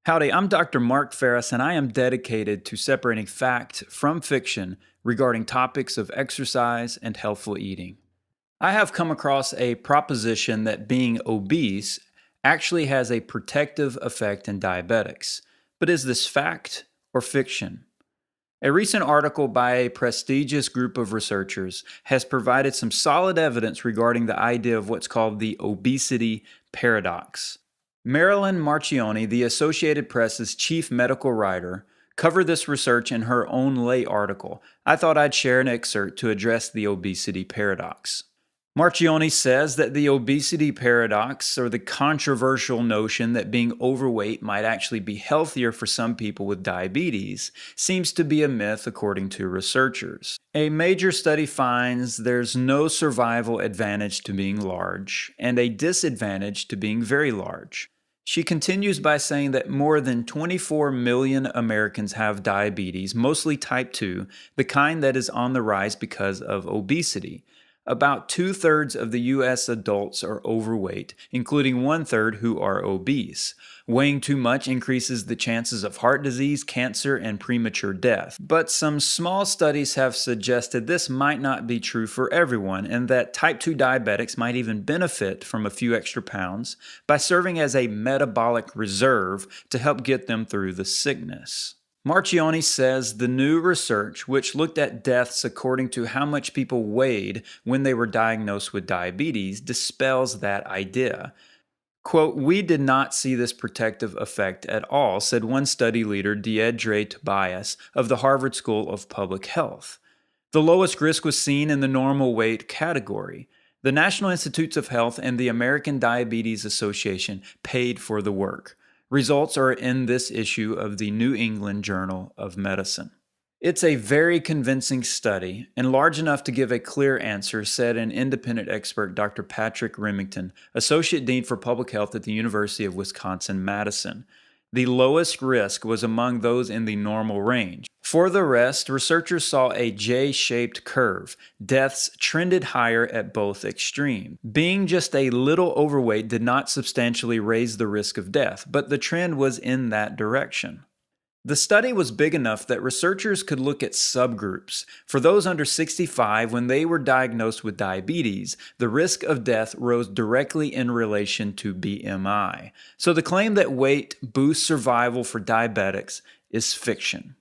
Howdy, I'm Dr. Mark Faries, and I am dedicated to separating fact from fiction regarding topics of exercise and healthful eating. I have come across a proposition that being obese actually has a protective effect in diabetics. But is this fact or fiction? A recent article by a prestigious group of researchers has provided some solid evidence regarding the idea of what's called the obesity paradox. Marilyn Marchioni, the Associated Press's chief medical writer, covered this research in her own lay article. I thought I'd share an excerpt to address the obesity paradox. Marchioni says that the obesity paradox, or the controversial notion that being overweight might actually be healthier for some people with diabetes, seems to be a myth according to researchers. A major study finds there's no survival advantage to being large and a disadvantage to being very large. She continues by saying that more than 24 million Americans have diabetes, mostly type 2, the kind that is on the rise because of obesity. About 2/3 of the U.S. adults are overweight, including 1/3 who are obese. Weighing too much increases the chances of heart disease, cancer, and premature death. But some small studies have suggested this might not be true for everyone, and that type 2 diabetics might even benefit from a few extra pounds by serving as a metabolic reserve to help get them through the sickness. Marchioni says the new research, which looked at deaths according to how much people weighed when they were diagnosed with diabetes, dispels that idea. Quote, "We did not see this protective effect at all," said one study leader, Deidre Tobias, of the Harvard School of Public Health. The lowest risk was seen in the normal weight category. The National Institutes of Health and the American Diabetes Association paid for the work. Results are in this issue of the New England Journal of Medicine. It's a very convincing study and large enough to give a clear answer, said an independent expert, Dr. Patrick Remington, Associate Dean for Public Health at the University of Wisconsin-Madison. The lowest risk was among those in the normal range. For the rest, researchers saw a J-shaped curve. Deaths trended higher at both extremes. Being just a little overweight did not substantially raise the risk of death, but the trend was in that direction. The study was big enough that researchers could look at subgroups. For those under 65, when they were diagnosed with diabetes, the risk of death rose directly in relation to BMI. So the claim that weight boosts survival for diabetics is fiction.